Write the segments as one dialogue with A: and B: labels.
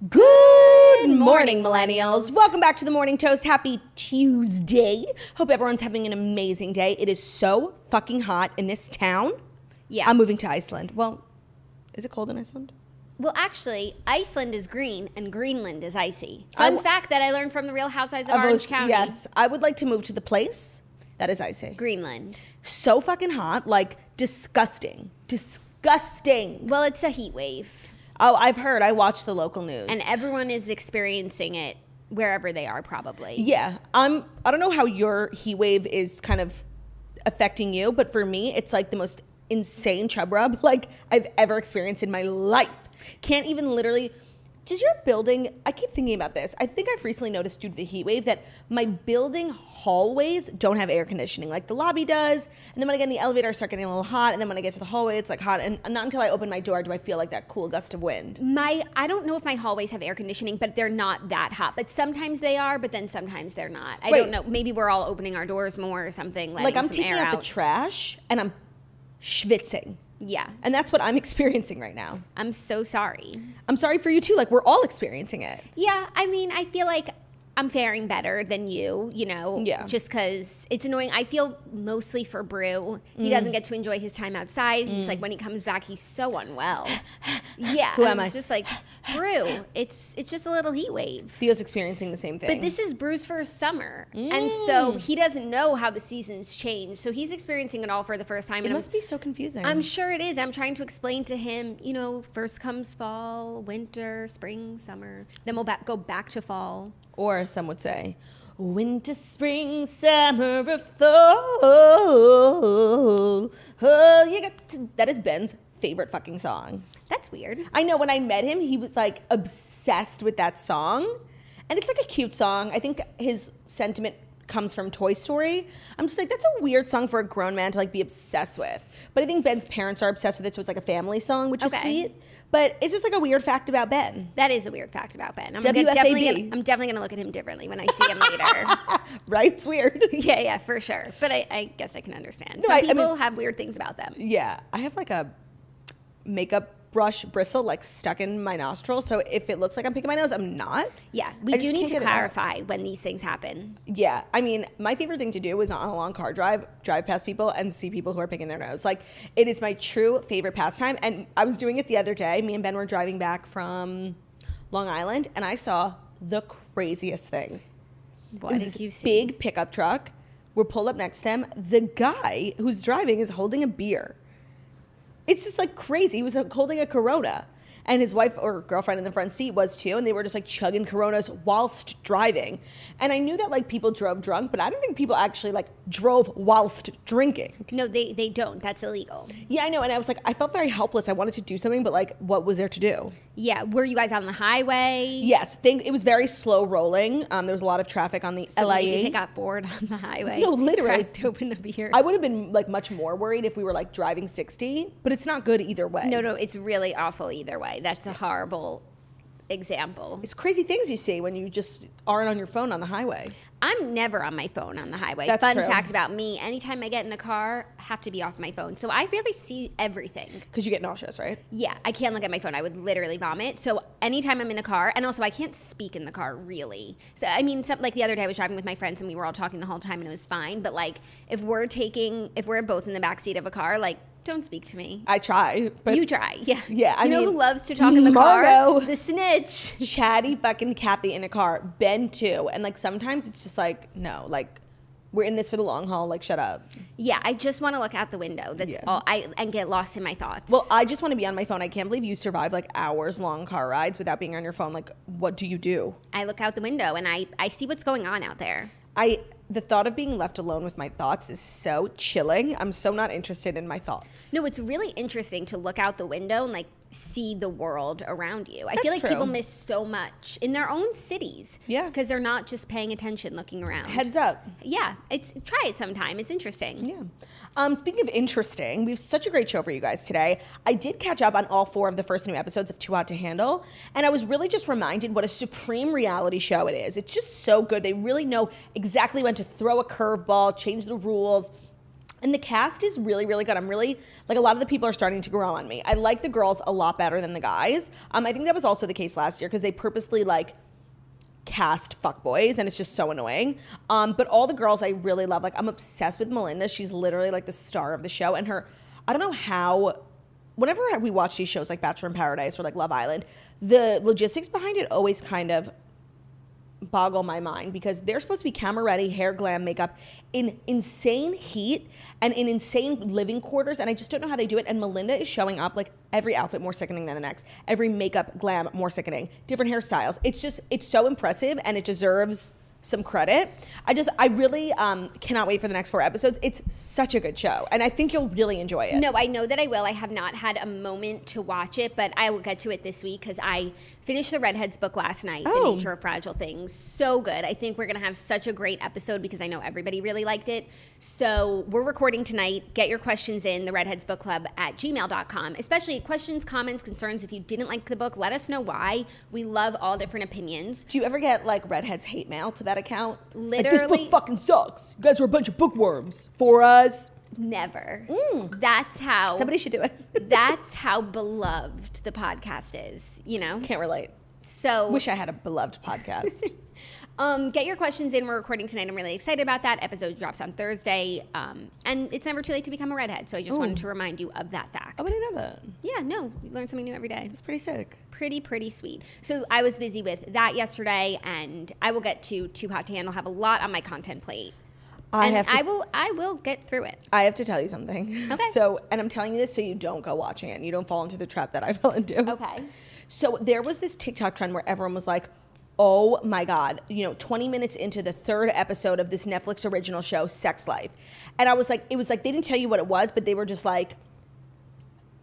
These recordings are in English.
A: Good morning, millennials. Welcome back to the Morning Toast. Happy Tuesday. Hope everyone's having an amazing day. It is so fucking hot in this town.
B: Yeah.
A: I'm moving to Iceland. Well, is it cold in Iceland?
B: Well, actually, Iceland is green and Greenland is icy. Fun fact that I learned from the Real Housewives of Orange County.
A: Yes, I would like to move to the place that is icy.
B: Greenland.
A: So fucking hot, like disgusting. Disgusting.
B: Well, it's a heat wave.
A: Oh, I've heard. I watched the local news.
B: And everyone is experiencing it wherever they are, probably.
A: Yeah. I don't know how your heat wave is kind of affecting you, but for me, it's like the most insane chub rub like I've ever experienced in my life. Can't even literally... Does your building... I keep thinking about this. I think I've recently noticed due to the heat wave that my building hallways don't have air conditioning. Like the lobby does. And then when I get in the elevator, I start getting a little hot. And then when I get to the hallway, it's like hot. And not until I open my door do I feel like that cool gust of wind.
B: I don't know if my hallways have air conditioning, but they're not that hot. But sometimes they are, but then sometimes they're not. I don't know. Maybe we're all opening our doors more or something.
A: Like I'm taking out the trash and I'm schwitzing.
B: Yeah.
A: And that's what I'm experiencing right now.
B: I'm so sorry.
A: I'm sorry for you too. Like we're all experiencing it.
B: Yeah. I mean, I feel like I'm faring better than you know,
A: yeah.
B: Just because it's annoying. I feel mostly for Brew. He doesn't get to enjoy his time outside. He's like, when he comes back, he's so unwell. Yeah.
A: Who am I?
B: Just like, Brew, it's just a little heat wave.
A: Theo's experiencing the same thing.
B: But this is Brew's first summer. And so he doesn't know how the seasons change. So he's experiencing it all for the first time.
A: It
B: and
A: must be so confusing.
B: I'm sure it is. I'm trying to explain to him, first comes fall, winter, spring, summer. Then we'll go back to fall.
A: Or some would say, winter, spring, summer, or fall. Oh, that is Ben's favorite fucking song.
B: That's weird.
A: I know. When I met him, he was like obsessed with that song. And it's like a cute song. I think his sentiment comes from Toy Story. I'm just like, that's a weird song for a grown man to like be obsessed with. But I think Ben's parents are obsessed with it, so it's like a family song, which is sweet. But it's just like a weird fact about Ben.
B: That is a weird fact about Ben. I'm
A: WFAB.
B: definitely gonna look at him differently when I see him later.
A: Right? It's weird.
B: Yeah, for sure. But I guess I can understand.
A: No,
B: Some people have weird things about them.
A: Yeah. I have like a makeup brush bristle like stuck in my nostril, so if it looks like I'm picking my nose, I'm not.
B: Yeah, we do need to clarify when these things happen.
A: Yeah, I mean, my favorite thing to do is on a long car drive past people and see people who are picking their nose. Like, it is my true favorite pastime, and I was doing it the other day. Me and Ben were driving back from Long Island, and I saw the craziest thing.
B: What did you see?
A: Big pickup truck. We're pulled up next to them. The guy who's driving is holding a beer. It's just like crazy. He was holding a Corona, and his wife or girlfriend in the front seat was too, and they were just like chugging Coronas whilst driving. And I knew that like people drove drunk, but I don't think people actually like drove whilst drinking.
B: No, they don't. That's illegal.
A: Yeah, I know. And I was like, I felt very helpless. I wanted to do something, but like, what was there to do?
B: Yeah, were you guys on the highway?
A: Yes, it was very slow rolling. There was a lot of traffic on the
B: so
A: LIE.
B: Maybe they got bored on the highway.
A: No, literally.
B: Cracked open a beer.
A: I would have been like much more worried if we were like driving 60, but it's not good either way.
B: No, it's really awful either way. That's a horrible example.
A: It's crazy things you see when you just aren't on your phone on the highway.
B: I'm never on my phone on the highway.
A: That's
B: Fun
A: true.
B: fact about me, anytime I get in a car, I have to be off my phone. So I really see everything.
A: Because you get nauseous, right?
B: Yeah, I can't look at my phone. I would literally vomit. So anytime I'm in a car, and also I can't speak in the car, really. So, I mean, like the other day I was driving with my friends and we were all talking the whole time and it was fine. But like, if we're both in the backseat of a car, like, don't speak to me.
A: I try. But
B: you try, yeah.
A: Yeah, I
B: mean,
A: know
B: who loves to talk in the car? The snitch.
A: Chatty fucking Kathy in a car. Ben too. And like sometimes it's just like, no, like we're in this for the long haul. Like, shut up.
B: Yeah, I just want to look out the window. That's all. And get lost in my thoughts.
A: Well, I just want to be on my phone. I can't believe you survive like hours long car rides without being on your phone. Like, what do you do?
B: I look out the window and I see what's going on out there.
A: The thought of being left alone with my thoughts is so chilling. I'm so not interested in my thoughts.
B: No, it's really interesting to look out the window and like see the world around you. I
A: That's
B: feel like
A: true.
B: people miss so much in their own cities.
A: Yeah.
B: Because they're not just paying attention, looking around.
A: Heads up.
B: Yeah. Try it sometime. It's interesting.
A: Yeah. Speaking of interesting, we have such a great show for you guys today. I did catch up on all 4 of the first new episodes of Too Hot to Handle, and I was really just reminded what a supreme reality show it is. It's just so good. They really know exactly when to throw a curveball, change the rules. And the cast is really, really good. I'm really, like, a lot of the people are starting to grow on me. I like the girls a lot better than the guys. I think that was also the case last year because they purposely, like, cast fuckboys, and it's just so annoying. But all the girls I really love. Like, I'm obsessed with Melinda. She's literally, like, the star of the show. And her, I don't know how, whenever we watch these shows like Bachelor in Paradise or, like, Love Island, the logistics behind it always kind of boggle my mind because they're supposed to be camera ready, hair, glam, makeup in insane heat and in insane living quarters, and I just don't know how they do it. And Melinda is showing up like every outfit more sickening than the next, every makeup, glam more sickening, different hairstyles. It's so impressive, and it deserves some credit. I really cannot wait for the next 4 episodes. It's such a good show, and I think you'll really enjoy it.
B: No, I know that I will. I have not had a moment to watch it, but I will get to it this week because I finished the Redheads book last night, The Nature of Fragile Things. So good. I think we're going to have such a great episode because I know everybody really liked it. So we're recording tonight. Get your questions in the Redheads Book Club at gmail.com, especially questions, comments, concerns. If you didn't like the book, let us know why. We love all different opinions.
A: Do you ever get like Redheads hate mail to that account?
B: Literally.
A: Like, this book fucking sucks. You guys are a bunch of bookworms. For us.
B: Never. That's how.
A: Somebody should do it.
B: That's how beloved the podcast is, you know?
A: Can't relate.
B: So.
A: Wish I had a beloved podcast.
B: Get your questions in. We're recording tonight. I'm really excited about that. Episode drops on Thursday. And it's never too late to become a redhead. So I just wanted to remind you of that fact.
A: Oh, I didn't know that.
B: Yeah, no. You learn something new every day.
A: That's pretty sick.
B: Pretty sweet. So I was busy with that yesterday, and I will get to Too Hot to Handle. Have a lot on my content plate. I will get through it.
A: I have to tell you something.
B: Okay.
A: So, and I'm telling you this so you don't go watching it and you don't fall into the trap that I fell into.
B: Okay.
A: So there was this TikTok trend where everyone was like, oh my God, 20 minutes into the 3rd episode of this Netflix original show, Sex Life. And I was like, it was like, they didn't tell you what it was, but they were just like,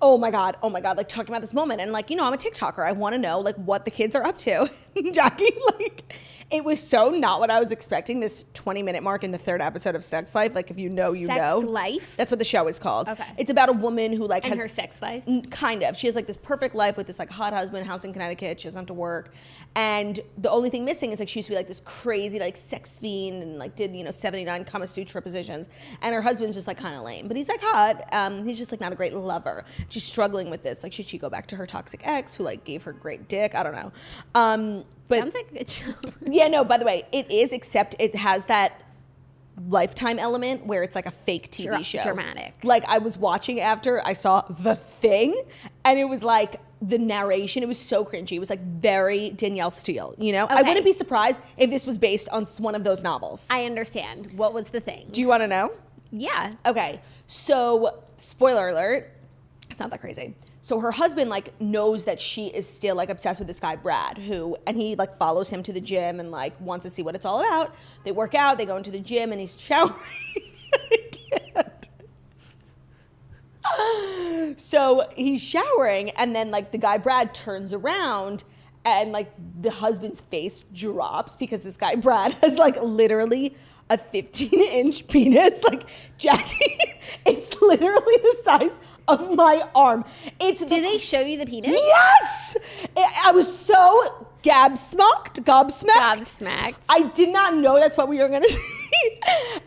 A: oh my God, like talking about this moment. And like, I'm a TikToker. I want to know like what the kids are up to. Jackie, like, it was so not what I was expecting, this 20-minute mark in the 3rd episode of Sex Life. Like, if you know, you know.
B: Sex Life?
A: That's what the show is called.
B: Okay.
A: It's about a woman who like
B: and
A: has
B: her sex life?
A: Kind of. She has like this perfect life with this like hot husband, house in Connecticut. She doesn't have to work. And the only thing missing is like she used to be like this crazy like sex fiend and like did 79 Kama Sutra positions. And her husband's just like kind of lame, but he's like hot. He's just like not a great lover. She's struggling with this. Like, should she go back to her toxic ex who like gave her great dick? I don't know. But
B: sounds like a good show.
A: Yeah, no, by the way, it is, except it has that Lifetime element where it's like a fake TV show.
B: Dramatic.
A: Like, I was watching after I saw The Thing, and it was like the narration, it was so cringy. It was like very Danielle Steele, Okay. I wouldn't be surprised if this was based on one of those novels.
B: I understand. What was the thing?
A: Do you want to know?
B: Yeah.
A: Okay. So, spoiler alert, it's not that crazy. So her husband like knows that she is still like obsessed with this guy Brad, and he like follows him to the gym and like wants to see what it's all about. They work out, they go into the gym, and he's showering. I can't. So he's showering, and then like the guy Brad turns around, and like the husband's face drops because this guy Brad has like literally a 15-inch penis. Like, Jackie, it's literally the size of my arm. Did
B: they show you the penis?
A: Yes! I was so gobsmacked. I did not know that's what we were going to see.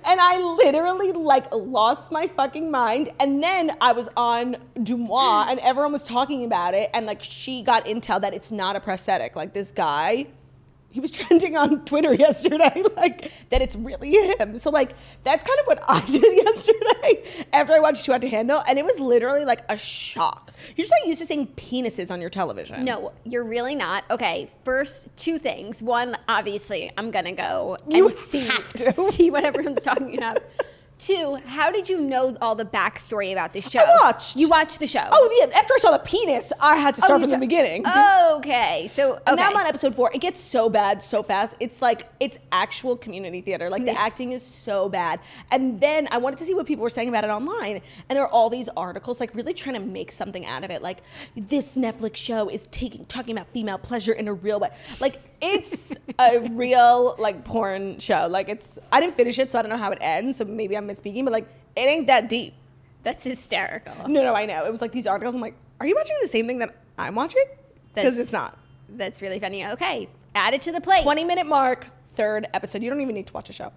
A: And I literally like lost my fucking mind. And then I was on Dumois and everyone was talking about it. And like she got intel that it's not a prosthetic. Like this guy, he was trending on Twitter yesterday, like, that it's really him. So, like, that's kind of what I did yesterday after I watched Too Hot to Handle, and it was literally, like, a shock. You're just not used to seeing penises on your television.
B: No, you're really not. Okay, first, 2 things. One, obviously, I'm going to go and see what everyone's talking about. 2, how did you know all the backstory about this show?
A: I watched.
B: You watched the show?
A: Oh, yeah. After I saw the penis, I had to start from the beginning.
B: Okay.
A: And now I'm on episode 4. It gets so bad so fast. It's like, it's actual community theater. Like, the acting is so bad. And then I wanted to see what people were saying about it online. And there are all these articles, like, really trying to make something out of it. Like, this Netflix show is talking about female pleasure in a real way. Like, it's a real, like, porn show. Like, I didn't finish it, so I don't know how it ends. So maybe I'm misspeaking, but, like, it ain't that deep.
B: That's hysterical.
A: No, I know. It was, like, these articles. I'm like, are you watching the same thing that I'm watching? Because it's not.
B: That's really funny. Okay. Add it to the plate.
A: 20-minute mark, 3rd episode. You don't even need to watch a show.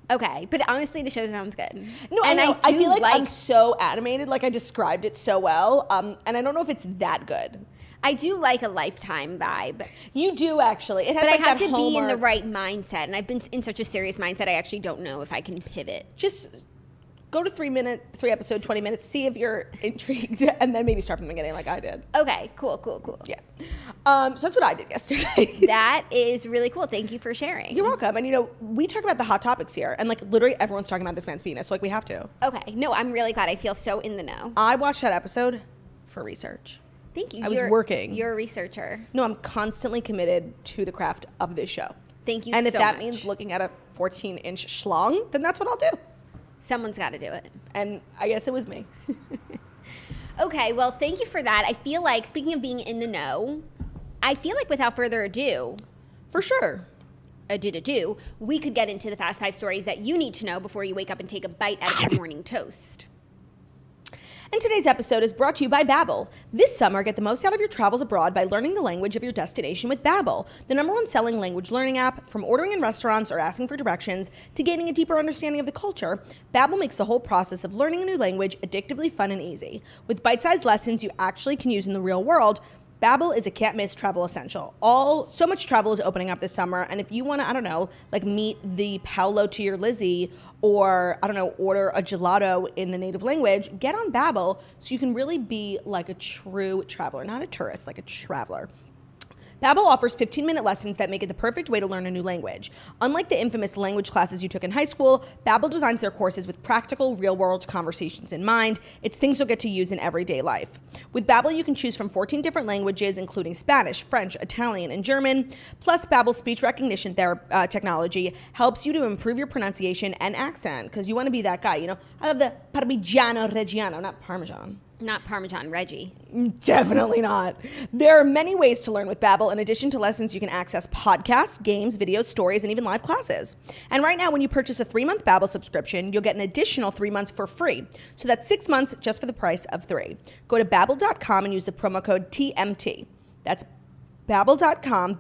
B: Okay, but honestly, the show sounds good.
A: No,
B: and
A: I know. I
B: do
A: feel like I'm so animated, like I described it so well, and I don't know if it's that good.
B: I do like a Lifetime vibe.
A: You do, actually. It has
B: But
A: like
B: I have
A: that
B: to be in the
A: Hallmark-
B: right mindset, and I've been in such a serious mindset, I actually don't know if I can pivot.
A: Just go to 3 episode, 20 minutes, see if you're intrigued, and then maybe start from the beginning like I did.
B: Okay, cool.
A: Yeah. So that's what I did yesterday.
B: That is really cool. Thank you for sharing.
A: You're welcome. And, we talk about the hot topics here, and, like, literally everyone's talking about this man's penis, so, like, we have to.
B: Okay. No, I'm really glad. I feel so in the know.
A: I watched that episode for research.
B: Thank you.
A: I was working.
B: You're a researcher.
A: No, I'm constantly committed to the craft of this show.
B: Thank you
A: and
B: so
A: if that
B: much.
A: means looking at a 14-inch schlong, then that's what I'll do.
B: Someone's got to do it.
A: And I guess it was me.
B: Okay, well, thank you for that. I feel like, speaking of being in the know, I feel like without further ado,
A: For sure.
B: we could get into the Fast 5 stories that you need to know before you wake up and take a bite out of your morning toast.
A: And today's episode is brought to you by Babbel. This summer, get the most out of your travels abroad by learning the language of your destination with Babbel, the #1 selling language learning app. From ordering in restaurants or asking for directions to gaining a deeper understanding of the culture, Babbel makes the whole process of learning a new language addictively fun and easy. With bite-sized lessons you actually can use in the real world, Babbel is a can't-miss travel essential. So much travel is opening up this summer, and if you want to, like meet the Paolo to your Lizzie, or, order a gelato in the native language, get on Babbel so you can really be like a true traveler, not a tourist, like a traveler. Babbel offers 15-minute lessons that make it the perfect way to learn a new language. Unlike the infamous language classes you took in high school, Babbel designs their courses with practical, real-world conversations in mind. It's things you'll get to use in everyday life. With Babbel, you can choose from 14 different languages, including Spanish, French, Italian, and German. Plus, Babbel's speech recognition technology helps you to improve your pronunciation and accent, because you want to be that guy. I love the Parmigiano Reggiano, not Parmesan.
B: Not Parmesan Reggie.
A: Definitely not. There are many ways to learn with Babbel. In addition to lessons, you can access podcasts, games, videos, stories, and even live classes. And right now, when you purchase a 3-month Babbel subscription, you'll get an additional 3 months for free. So that's 6 months just for the price of 3. Go to Babbel.com and use the promo code TMT. That's Babbel.com,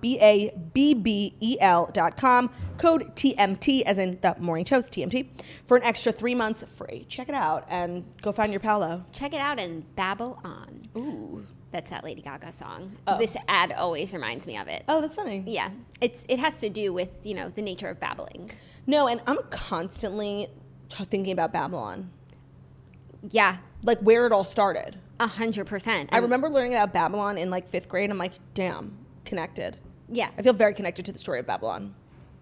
A: Babbel.com, code TMT, as in the morning toast, TMT, for an extra 3 months free. Check it out and go find your Paolo.
B: Check it out and babble on.
A: Ooh.
B: That's that Lady Gaga song.
A: Oh.
B: This ad always reminds me of it.
A: Oh, that's funny.
B: Yeah. It has to do with, the nature of babbling.
A: No, and I'm constantly thinking about Babylon.
B: Yeah.
A: Like where it all started.
B: 100%.
A: I remember learning about Babylon in like 5th grade. I'm like, damn, connected.
B: Yeah.
A: I feel very connected to the story of Babylon.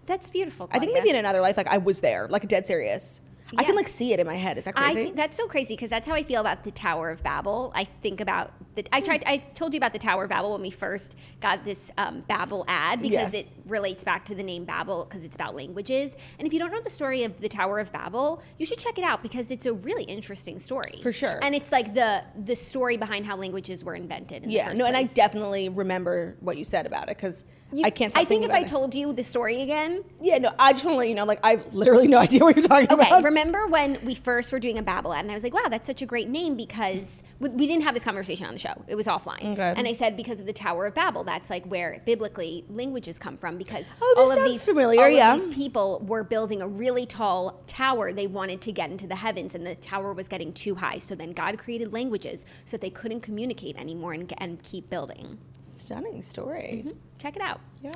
B: That's beautiful,
A: I think
B: Claudia.
A: maybe in another life, like I was there, like dead serious. I
B: Yeah.
A: can like see it in my head. Is that
B: I
A: crazy?
B: think that's so crazy because that's how I feel about the Tower of Babel. I think about I told you about the Tower of Babel when we first got this Babel ad because
A: Yeah.
B: it relates back to the name Babel because it's about languages. And if you don't know the story of the Tower of Babel, you should check it out because it's a really interesting story.
A: For sure.
B: And it's like the story behind how languages were invented. In the first
A: and I
B: place.
A: definitely remember what you said about it because I can't stop
B: I think
A: thinking
B: if
A: about
B: I
A: it.
B: told you the story again.
A: Yeah, no, I just want to let you know, like, I have literally no idea what you're talking
B: Okay,
A: about.
B: remember when we first were doing a Babel ad, and I was like, wow, that's such a great name because we didn't have this conversation on the show. It was offline.
A: Okay.
B: And I said because of the Tower of Babel, that's like where biblically languages come from because
A: Oh, this sounds familiar, yeah.
B: all of these people were building a really tall tower. They wanted to get into the heavens, and the tower was getting too high. So then God created languages so that they couldn't communicate anymore and keep building.
A: Stunning story.
B: Check it out.
A: Yeah.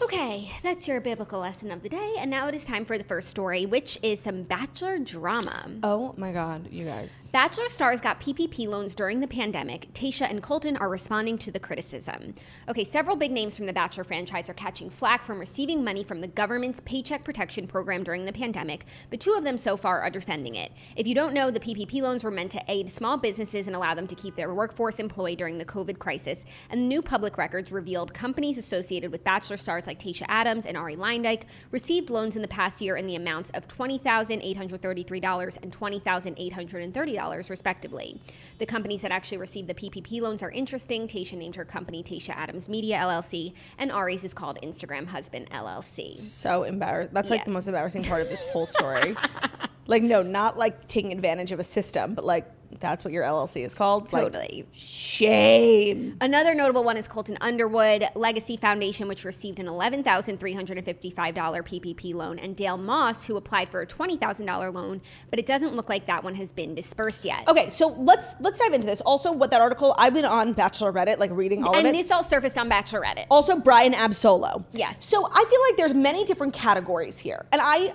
B: Okay, that's your biblical lesson of the day. And now it is time for the first story, which is some Bachelor drama.
A: Oh my God, you guys.
B: Bachelor stars got PPP loans during the pandemic. Tayshia and Colton are responding to the criticism. Okay, several big names from the Bachelor franchise are catching flack from receiving money from the government's Paycheck Protection Program during the pandemic, but 2 of them so far are defending it. If you don't know, the PPP loans were meant to aid small businesses and allow them to keep their workforce employed during the COVID crisis. And new public records revealed companies associated with Bachelor stars like Tayshia Adams and Ari Leindyke received loans in the past year in the amounts of $20,833 and $20,830, respectively. The companies that actually received the PPP loans are interesting. Tayshia named her company Tayshia Adams Media, LLC, and Ari's is called Instagram Husband, LLC.
A: So embarrassed. That's like
B: Yeah.
A: the most embarrassing part of this whole story. Like, no, not like taking advantage of a system, but like that's what your LLC is called.
B: Totally.
A: Like, shame.
B: Another notable one is Colton Underwood Legacy Foundation, which received an $11,355 PPP loan, and Dale Moss, who applied for a $20,000 loan, but it doesn't look like that one has been dispersed yet.
A: Okay, so let's dive into this. Also, what that article, I've been on Bachelor Reddit, like reading all of it.
B: And this all surfaced on Bachelor Reddit.
A: Also, Brian Absolo.
B: Yes.
A: So I feel like there's many different categories here, and I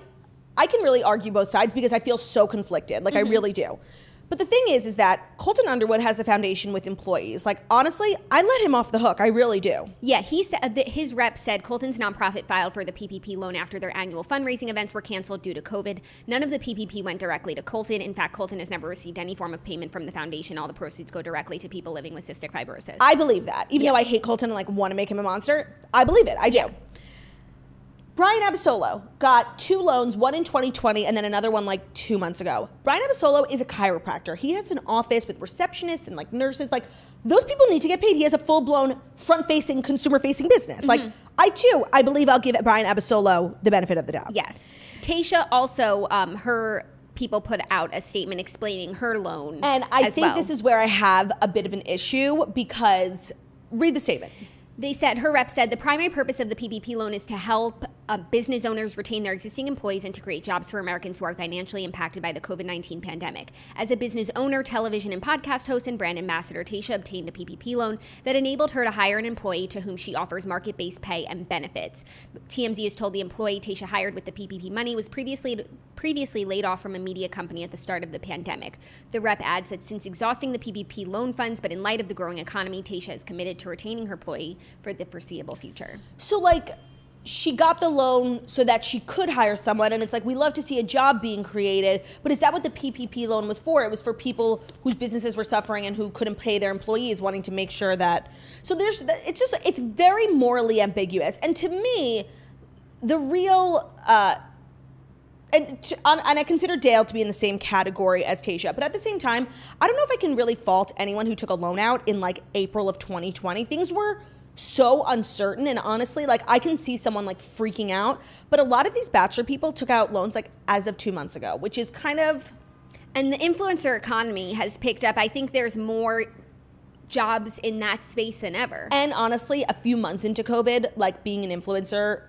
A: can really argue both sides because I feel so conflicted. Like, I really do. But the thing is that Colton Underwood has a foundation with employees. Like, honestly, I let him off the hook. I really do.
B: Yeah, he said that his rep said Colton's nonprofit filed for the PPP loan after their annual fundraising events were canceled due to COVID. None of the PPP went directly to Colton. In fact, Colton has never received any form of payment from the foundation. All the proceeds go directly to people living with cystic fibrosis.
A: I believe that. Even though I hate Colton and like want to make him a monster, I believe it. I do. Brian Abasolo got 2 loans, one in 2020 and then another one like 2 months ago. Brian Abasolo is a chiropractor. He has an office with receptionists and like nurses. Like, those people need to get paid. He has a full-blown front-facing, consumer-facing business. Like, I believe I'll give Brian Abasolo the benefit of the doubt.
B: Yes. Tayshia also, her people put out a statement explaining her loan.
A: And I think this is where I have a bit of an issue because, read the statement.
B: They said, her rep said, the primary purpose of the PPP loan is to help business owners retain their existing employees and to create jobs for Americans who are financially impacted by the COVID-19 pandemic. As a business owner, television and podcast host, and brand ambassador, Tayshia obtained a PPP loan that enabled her to hire an employee to whom she offers market-based pay and benefits. TMZ is told the employee Tayshia hired with the PPP money was previously laid off from a media company at the start of the pandemic. The rep adds that since exhausting the PPP loan funds, but in light of the growing economy, Tayshia is committed to retaining her employee for the foreseeable future.
A: So, like, she got the loan so that she could hire someone, and it's like, we love to see a job being created, but is that what the PPP loan was for? It was for people whose businesses were suffering and who couldn't pay their employees, wanting to make sure that. So it's very morally ambiguous, and to me, the real. And I consider Dale to be in the same category as Tayshia, but at the same time, I don't know if I can really fault anyone who took a loan out in like April of 2020. Things were so uncertain, and honestly, like, I can see someone like freaking out, but a lot of these Bachelor people took out loans like as of 2 months ago, which is kind of.
B: And the influencer economy has picked up. I think there's more jobs in that space than ever.
A: And honestly, a few months into COVID, like, being an influencer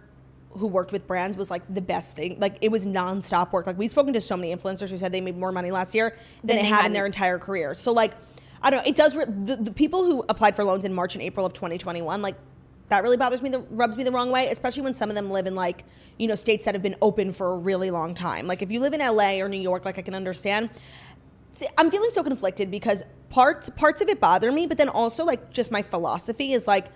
A: who worked with brands was like the best thing. Like, it was nonstop work. Like, we've spoken to so many influencers who said they made more money last year than they had in their entire career. So, like, I don't know. It does. The people who applied for loans in March and April of 2021, like, that really bothers me. That rubs me the wrong way, especially when some of them live in, like, you know, states that have been open for a really long time. Like, if you live in LA or New York, like, I can understand. See, I'm feeling so conflicted because parts of it bother me, but then also, like, just my philosophy is like,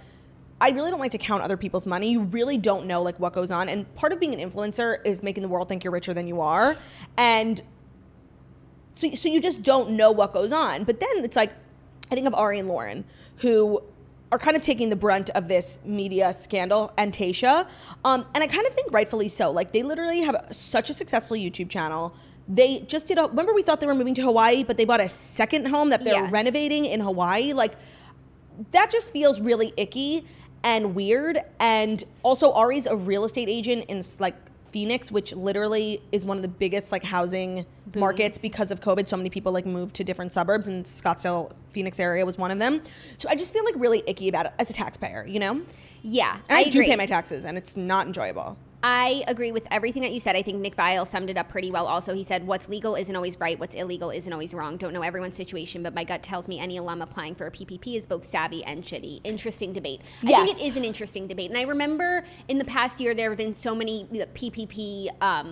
A: I really don't like to count other people's money. You really don't know, like, what goes on. And part of being an influencer is making the world think you're richer than you are. And so you just don't know what goes on. But then it's like, I think of Ari and Lauren, who are kind of taking the brunt of this media scandal, and Tayshia. And I kind of think rightfully so. Like, they literally have such a successful YouTube channel. They just remember we thought they were moving to Hawaii, but they bought a second home that they're renovating in Hawaii. Like, that just feels really icky and weird. And also, Ari's a real estate agent in, like, Phoenix, which literally is one of the biggest, like, housing markets because of COVID. So many people, like, moved to different suburbs, and Scottsdale, Phoenix area was one of them. So I just feel, like, really icky about it as a taxpayer, you know?
B: Yeah,
A: and I do pay my taxes, and it's not enjoyable.
B: I agree with everything that you said. I think Nick Viall summed it up pretty well also. He said, what's legal isn't always right. What's illegal isn't always wrong. Don't know everyone's situation, but my gut tells me any alum applying for a PPP is both savvy and shitty. Interesting debate.
A: Yes.
B: I think it is an interesting debate. And I remember in the past year, there have been so many PPP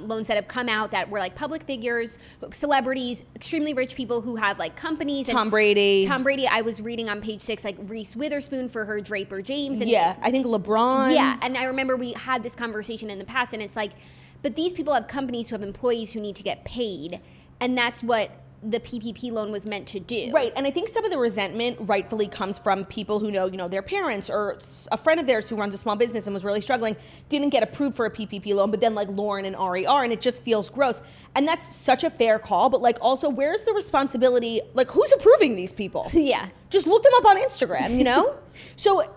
B: loans that have come out that were like public figures, celebrities, extremely rich people who have like companies.
A: Tom Brady,
B: I was reading on page 6, like Reese Witherspoon for her Draper James. And
A: I think LeBron.
B: Yeah, and I remember we had this conversation in the past, and it's like, but these people have companies who have employees who need to get paid, and that's what the PPP loan was meant to do.
A: Right, and I think some of the resentment rightfully comes from people who know, you know, their parents or a friend of theirs who runs a small business and was really struggling, didn't get approved for a PPP loan, but then, like, Lauren and Ari are, and it just feels gross. And that's such a fair call, but, like, also, where's the responsibility? Like, who's approving these people?
B: Yeah.
A: Just look them up on Instagram, you know? So,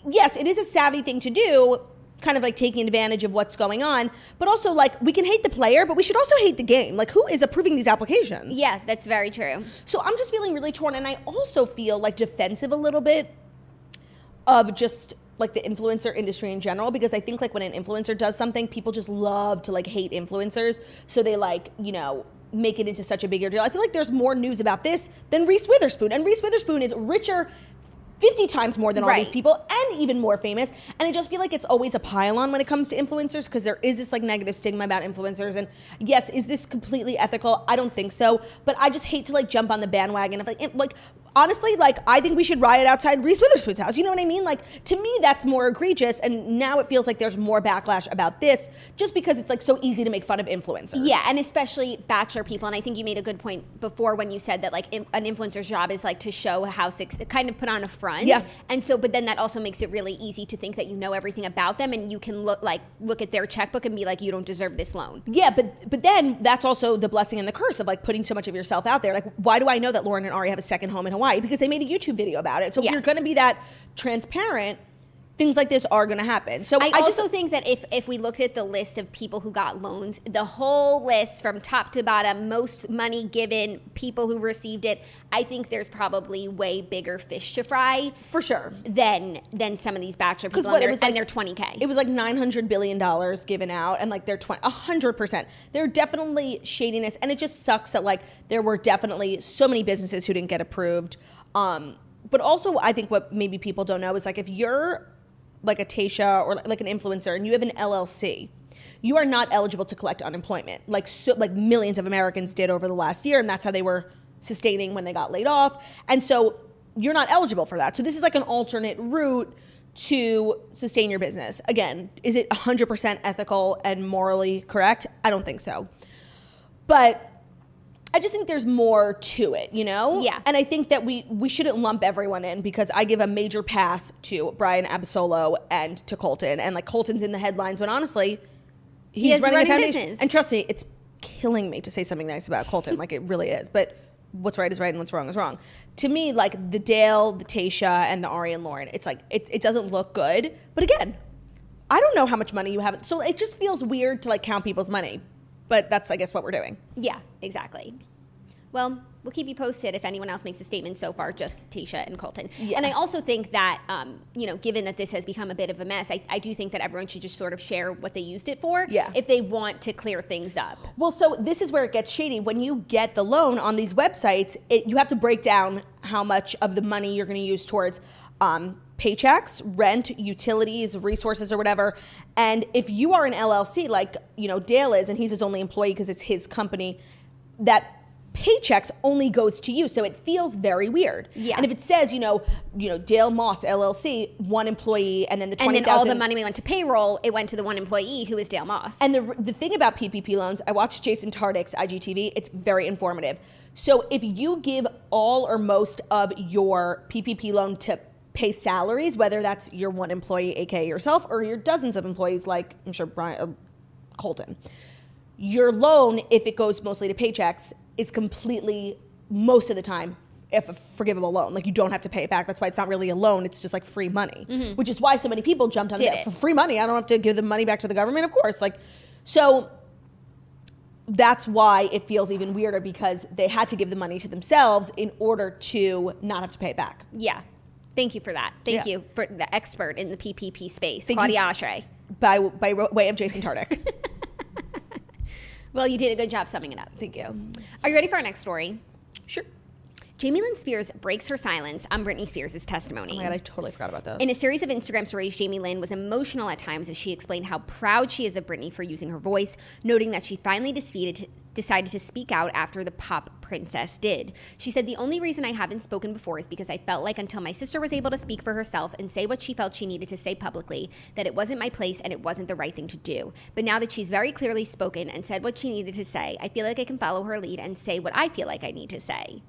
A: yes, it is a savvy thing to do, kind of like taking advantage of what's going on. But also, like, we can hate the player, but we should also hate the game. Like, who is approving these applications?
B: Yeah, that's very true.
A: So I'm just feeling really torn, and I also feel like defensive a little bit of just like the influencer industry in general, because I think like when an influencer does something, people just love to like hate influencers. So they like, you know, make it into such a bigger deal. I feel like there's more news about this than Reese Witherspoon, and Reese Witherspoon is richer 50 times more than all these people, and even more famous. And I just feel like it's always a pile-on when it comes to influencers, because there is this like negative stigma about influencers. And yes, is this completely ethical? I don't think so. But I just hate to like jump on the bandwagon of like honestly, like, I think we should riot outside Reese Witherspoon's house. You know what I mean? Like, to me, that's more egregious. And now it feels like there's more backlash about this just because it's like so easy to make fun of influencers.
B: Yeah, and especially Bachelor people. And I think you made a good point before when you said that like an influencer's job is like to show how kind of put on a front.
A: Yeah.
B: And so, but then that also makes it really easy to think that you know everything about them, and you can look at their checkbook and be like, you don't deserve this loan.
A: Yeah, but then that's also the blessing and the curse of like putting so much of yourself out there. Like, why do I know that Lauren and Ari have a second home in Hawaii? Because they made a YouTube video about it. So if you're going to be that transparent, things like this are going to happen. So
B: I also think that if we looked at the list of people who got loans, the whole list from top to bottom, most money given, people who received it, I think there's probably way bigger fish to fry.
A: For sure.
B: Than some of these Bachelor people,
A: and
B: they're 20K.
A: It was like $900 billion given out, and like they're 100%. There's definitely shadiness, and it just sucks that like there were definitely so many businesses who didn't get approved. But also I think what maybe people don't know is like if you're like a Tayshia or like an influencer and you have an LLC, you are not eligible to collect unemployment like millions of Americans did over the last year, and that's how they were sustaining when they got laid off. And so you're not eligible for that. So this is like an alternate route to sustain your business. Again, is it 100% ethical and morally correct? I don't think so. But I just think there's more to it, you know?
B: Yeah.
A: And I think that we shouldn't lump everyone in, because I give a major pass to Brian Abasolo and to Colton. And like Colton's in the headlines when honestly, he's running a foundation.
B: Business.
A: And trust me, it's killing me to say something nice about Colton. Like, it really is. But what's right is right and what's wrong is wrong. To me, like the Dale, the Tayshia, and the Ari and Lauren, it's like, it doesn't look good. But again, I don't know how much money you have. So it just feels weird to like count people's money. But that's, I guess, what we're doing.
B: Yeah, exactly. Well, we'll keep you posted if anyone else makes a statement. So far, just Tayshia and Colton.
A: Yeah.
B: And I also think that, given that this has become a bit of a mess, I do think that everyone should just sort of share what they used it for, if they want to clear things up.
A: Well, so this is where it gets shady. When you get the loan on these websites, you have to break down how much of the money you're going to use towards paychecks, rent, utilities, resources, or whatever. And if you are an LLC, like, Dale is, and he's his only employee because it's his company, that paychecks only goes to you. So it feels very weird.
B: Yeah.
A: And if it says, Dale Moss LLC, one employee, and then the $20,000.
B: And then all the money went to payroll, it went to the one employee who is Dale Moss.
A: And the thing about PPP loans, I watched Jason Tartick's IGTV. It's very informative. So if you give all or most of your PPP loan to pay salaries, whether that's your one employee, aka yourself, or your dozens of employees, like I'm sure Colton, your loan, if it goes mostly to paychecks, is completely, most of the time, if a forgivable loan. Like, you don't have to pay it back. That's why it's not really a loan. It's just like free money, which is why so many people jumped on it for free money. I don't have to give the money back to the government, of course. So that's why it feels even weirder, because they had to give the money to themselves in order to not have to pay it back.
B: Yeah. Thank you for that. Thank you for the expert in the PPP space,
A: Thank
B: Claudia Oshry.
A: By way of Jason Tartick.
B: Well, you did a good job summing it up.
A: Thank you.
B: Are you ready for our next story?
A: Sure.
B: Lynn Spears breaks her silence on Britney Spears' testimony.
A: Oh my God, I totally forgot about this.
B: In a series of Instagram stories, Lynn was emotional at times as she explained how proud she is of Britney for using her voice, noting that she finally decided to speak out after the pop princess did. She said, "The only reason I haven't spoken before is because I felt like until my sister was able to speak for herself and say what she felt she needed to say publicly, that it wasn't my place and it wasn't the right thing to do. But now that she's very clearly spoken and said what she needed to say, I feel like I can follow her lead and say what I feel like I need to say."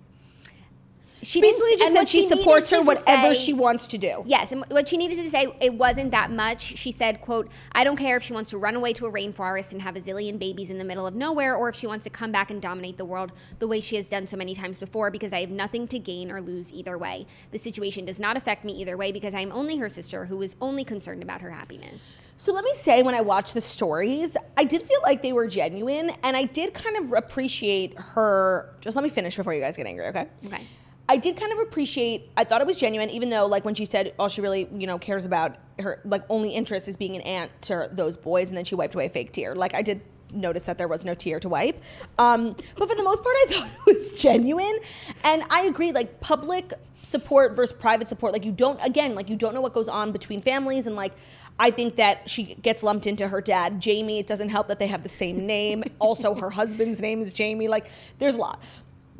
B: She
A: basically
B: didn't-
A: just
B: and
A: said
B: what
A: she
B: she
A: supports her
B: needed to
A: whatever
B: say-
A: she wants to do.
B: Yes, and what she needed to say, it wasn't that much. She said, quote, I don't care if she wants to run away to a rainforest and have a zillion babies in the middle of nowhere, or if she wants to come back and dominate the world the way she has done so many times before, because I have nothing to gain or lose either way. The situation does not affect me either way, because I am only her sister who is only concerned about her happiness.
A: So let me say, when I watched the stories, I did feel like they were genuine, and I did kind of appreciate her. Just let me finish before you guys get angry, okay?
B: Okay.
A: I did kind of appreciate, I thought it was genuine, even though, like, when she said all she really, cares about, her, like, only interest is being an aunt to those boys, and then she wiped away a fake tear. Like, I did notice that there was no tear to wipe. But for the most part, I thought it was genuine. And I agree, like, public support versus private support, like, you don't know what goes on between families, and, like, I think that she gets lumped into her dad, Jamie. It doesn't help that they have the same name. Also, her husband's name is Jamie. Like, there's a lot.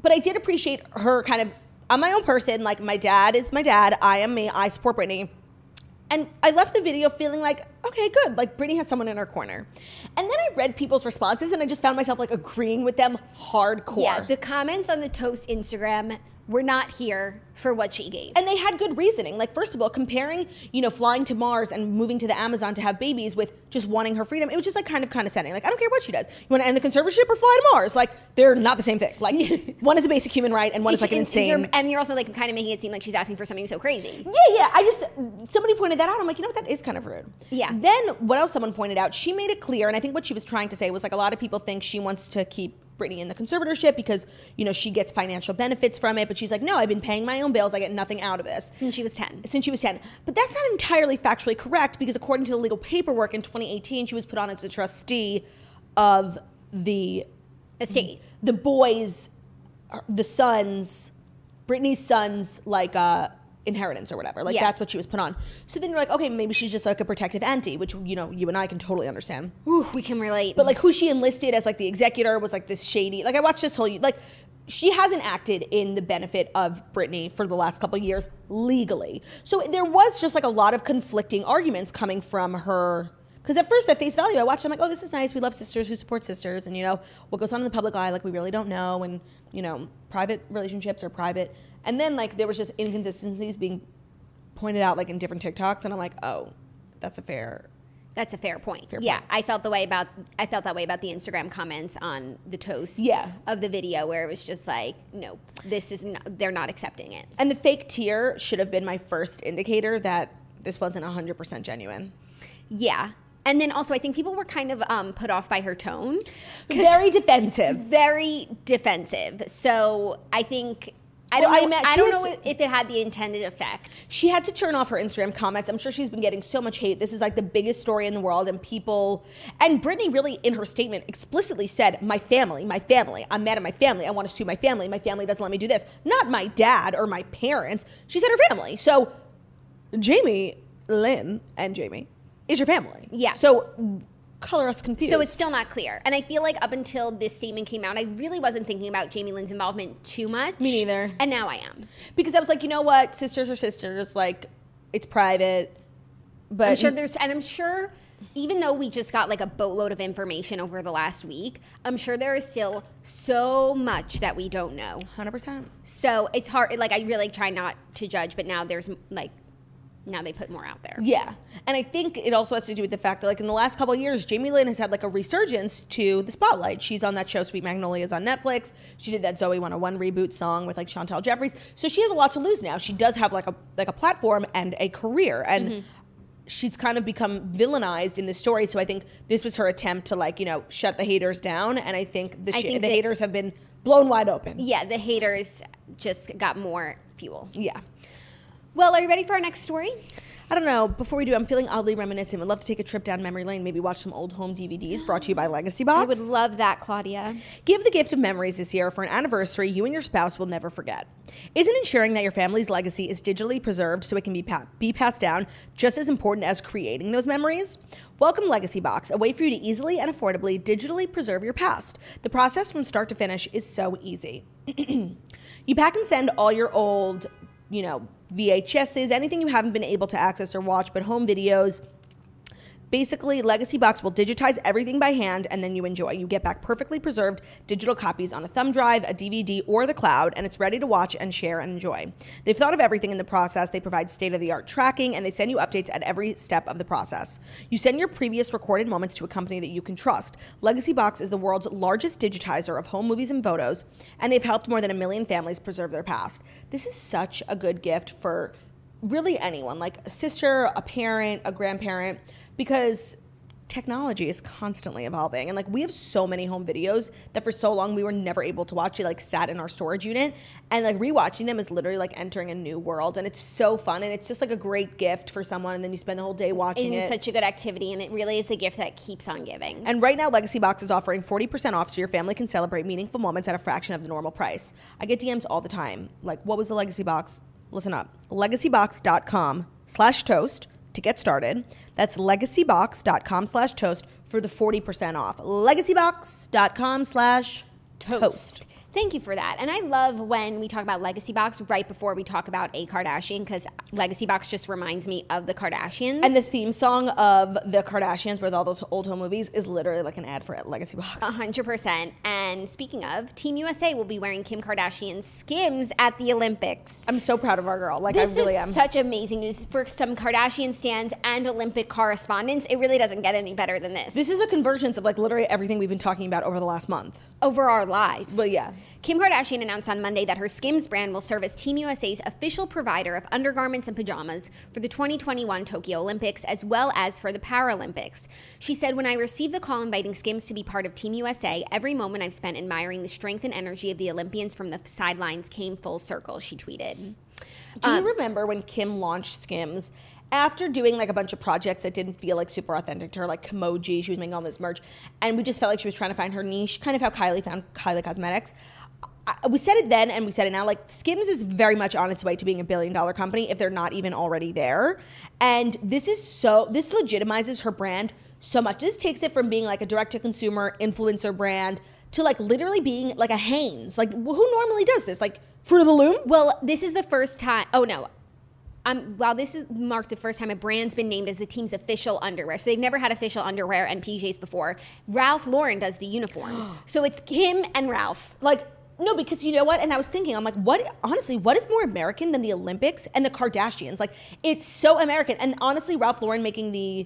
A: But I did appreciate her kind of, I'm my own person. Like, my dad is my dad. I am me. I support Britney. And I left the video feeling like, okay, good. Like, Britney has someone in her corner. And then I read people's responses, and I just found myself, like, agreeing with them hardcore.
B: Yeah, the comments on the Toast Instagram were not here for what she gave.
A: And they had good reasoning. Like, first of all, comparing, flying to Mars and moving to the Amazon to have babies with just wanting her freedom, it was just, like, kind of condescending. Like, I don't care what she does. You want to end the conservatorship or fly to Mars? Like, they're not the same thing. Like, one is a basic human right, and one is, like, an insane.
B: And you're also, like, kind of making it seem like she's asking for something so crazy.
A: Yeah. Somebody pointed that out. I'm like, what, that is kind of rude.
B: Yeah.
A: Then, what else someone pointed out? She made it clear, and I think what she was trying to say was, like, a lot of people think she wants to keep Britney in the conservatorship because, she gets financial benefits from it. But she's like, no, I've been paying my own bills. I get nothing out of this.
B: Since she was 10.
A: But that's not entirely factually correct, because according to the legal paperwork in 2018, she was put on as a trustee of the
B: estate.
A: The boys, the sons, Britney's sons, like, inheritance or whatever. Like,
B: Yeah.
A: that's what she was put on. So then you're like, okay, maybe she's just like a protective auntie, which, you and I can totally understand.
B: Ooh, we can relate.
A: But, like, who she enlisted as, like, the executor was, like, this shady. Like, I watched this whole, like, she hasn't acted in the benefit of Britney for the last couple of years legally. So there was just, like, a lot of conflicting arguments coming from her. Because at first, at face value, I watched it, I'm like, oh, this is nice. We love sisters who support sisters. And, what goes on in the public eye, like, we really don't know. And, private relationships are private. And then, like, there was just inconsistencies being pointed out, like, in different TikToks. And I'm like, oh, that's a fair
B: point.
A: Fair
B: Yeah,
A: point.
B: I felt that way about the Instagram comments on the Toast of the video, where it was just like, no, they're not accepting it.
A: And the fake tear should have been my first indicator that this wasn't 100% genuine.
B: Yeah. And then also, I think people were kind of put off by her tone.
A: Very defensive.
B: Very defensive. So I think... I
A: Well,
B: don't know if it had the intended effect.
A: She had to turn off her Instagram comments. I'm sure she's been getting so much hate. This is, like, the biggest story in the world, and Britney really, in her statement, explicitly said, my family, I'm mad at my family, I want to sue my family doesn't let me do this. Not my dad or my parents. She said her family. So, Lynn and Jamie is your family.
B: Yeah.
A: So, color us confused.
B: So it's still not clear. And I feel like up until this statement came out, I really wasn't thinking about Jamie Lynn's involvement too much.
A: Me neither.
B: And now I am.
A: Because I was like, you know what? Sisters are sisters. Like, it's private. But
B: I'm sure even though we just got like a boatload of information over the last week, I'm sure there is still so much that we don't know.
A: 100%.
B: So it's hard. Like, I really try not to judge, but now now they put more out there.
A: Yeah. And I think it also has to do with the fact that, like, in the last couple of years, Jamie Lynn has had, like, a resurgence to the spotlight. She's on that show Sweet Magnolias on Netflix. She did that Zoe 101 reboot song with, like, Chantal Jeffries. So she has a lot to lose now. She does have, like a platform and a career. And she's kind of become villainized in the story. So I think this was her attempt to, like, shut the haters down. And I think the haters have been blown wide open.
B: Yeah, the haters just got more fuel.
A: Yeah.
B: Well, are you ready for our next story?
A: I don't know. Before we do, I'm feeling oddly reminiscent. Would love to take a trip down memory lane, maybe watch some old home DVDs brought to you by Legacy Box.
B: I would love that, Claudia.
A: Give the gift of memories this year for an anniversary you and your spouse will never forget. Isn't ensuring that your family's legacy is digitally preserved so it can be passed down just as important as creating those memories? Welcome Legacy Box, a way for you to easily and affordably digitally preserve your past. The process from start to finish is so easy. You pack and send all your old, VHSs, anything you haven't been able to access or watch, but home videos, Basically, Legacy Box will digitize everything by hand and then you enjoy. You get back perfectly preserved digital copies on a thumb drive, a DVD, or the cloud, and it's ready to watch and share and enjoy. They've thought of everything in the process. They provide state-of-the-art tracking, and they send you updates at every step of the process. You send your previous recorded moments to a company that you can trust. Legacy Box is the world's largest digitizer of home movies and photos, and they've helped more than 1 million families preserve their past. This is such a good gift for really anyone, like a sister, a parent, a grandparent, because technology is constantly evolving. And like we have so many home videos that for so long we were never able to watch. They like sat in our storage unit, and like rewatching them is literally like entering a new world. And it's so fun, and it's just like a great gift for someone, and then you spend the whole day watching it.
B: It's such a good activity, and it really is the gift that keeps on giving.
A: And right now Legacy Box is offering 40% off so your family can celebrate meaningful moments at a fraction of the normal price. I get DMs all the time like, what was the Legacy Box? Listen up. legacybox.com/toast to get started. That's legacybox.com/toast for the 40% off. legacybox.com/toast.
B: Thank you for that. And I love when we talk about Legacy Box right before we talk about a Kardashian, because Legacy Box just reminds me of the Kardashians.
A: And the theme song of the Kardashians with all those old home movies is literally like an ad for Legacy Box.
B: 100%. And speaking of, Team USA will be wearing Kim Kardashian's Skims at the Olympics.
A: I'm so proud of our girl. Like, I really am.
B: This is such amazing news for some Kardashian stans and Olympic correspondents. It really doesn't get any better than this.
A: This is a convergence of like literally everything we've been talking about over the last month.
B: Over our lives.
A: Well, yeah.
B: Kim Kardashian announced on Monday that her Skims brand will serve as Team USA's official provider of undergarments and pajamas for the 2021 Tokyo Olympics, as well as for the Paralympics. She said, "When I received the call inviting Skims to be part of Team USA, every moment I've spent admiring the strength and energy of the Olympians from the sidelines came full circle," she tweeted.
A: Do you remember when Kim launched Skims? After doing like a bunch of projects that didn't feel like super authentic to her, like Kimoji, she was making all this merch, and we just felt like she was trying to find her niche, kind of how Kylie found Kylie Cosmetics. We said it then and we said it now, like Skims is very much on its way to being $1 billion company if they're not even already there. And this legitimizes her brand so much. This takes it from being like a direct-to-consumer influencer brand to like literally being like a Hanes. Like who normally does this? Like Fruit of the Loom?
B: Well, this is the first time, while this is marked the first time a brand's been named as the team's official underwear. So they've never had official underwear and PJs before. Ralph Lauren does the uniforms. So it's Kim and Ralph.
A: Like, no, because you know what? And I was thinking, I'm like, what is more American than the Olympics and the Kardashians? Like, it's so American. And honestly, Ralph Lauren making the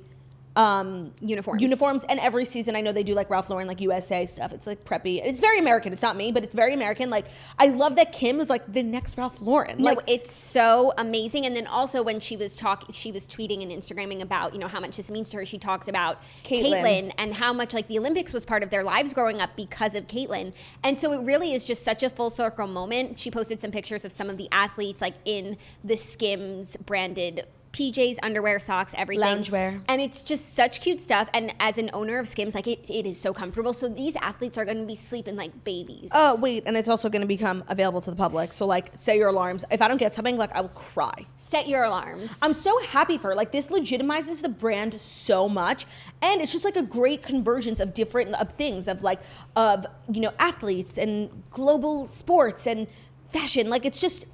A: uniforms, and every season I know they do like Ralph Lauren, like USA stuff. It's like preppy. It's very American. It's not me, but it's very American. Like, I love that Kim is like the next Ralph Lauren.
B: No,
A: like,
B: it's so amazing. And then also when she was tweeting and Instagramming about, how much this means to her. She talks about Caitlyn and how much like the Olympics was part of their lives growing up because of Caitlyn. And so it really is just such a full circle moment. She posted some pictures of some of the athletes like in the Skims branded PJs, underwear, socks, everything.
A: Loungewear.
B: And it's just such cute stuff. And as an owner of Skims, like it is so comfortable. So these athletes are going to be sleeping like babies.
A: Oh, wait. And it's also going to become available to the public. So like set your alarms. If I don't get something, like I will cry.
B: Set your alarms.
A: I'm so happy for her. Like this legitimizes the brand so much. And it's just like a great convergence of things of athletes and global sports and fashion. Like it's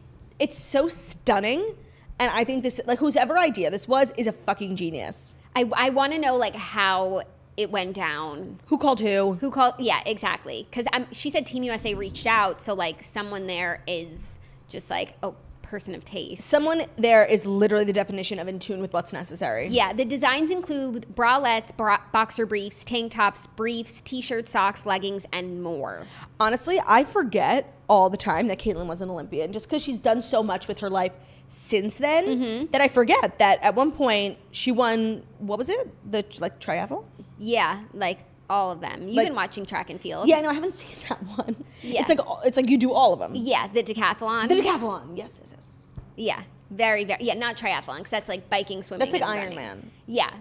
A: so stunning. And I think this, like, whosever idea this was, is a fucking genius.
B: I want to know, like, how it went down.
A: Who called who?
B: Yeah, exactly. Because she said Team USA reached out, so, like, someone there is just, like, a person of taste.
A: Someone there is literally the definition of in tune with what's necessary.
B: Yeah, the designs include bralettes, boxer briefs, tank tops, briefs, T-shirts, socks, leggings, and more.
A: Honestly, I forget all the time that Caitlyn was an Olympian, just because she's done so much with her life since then that I forget that at one point she won, what was it? The triathlon?
B: Yeah, like all of them. You've been watching track and field.
A: Yeah, no, I haven't seen that one.
B: Yeah.
A: It's like you do all of them.
B: Yeah, the decathlon.
A: Yes.
B: Yeah, very, very, not triathlon, because that's like biking, swimming,
A: that's like
B: Ironman.
A: Ironman.
B: Yeah.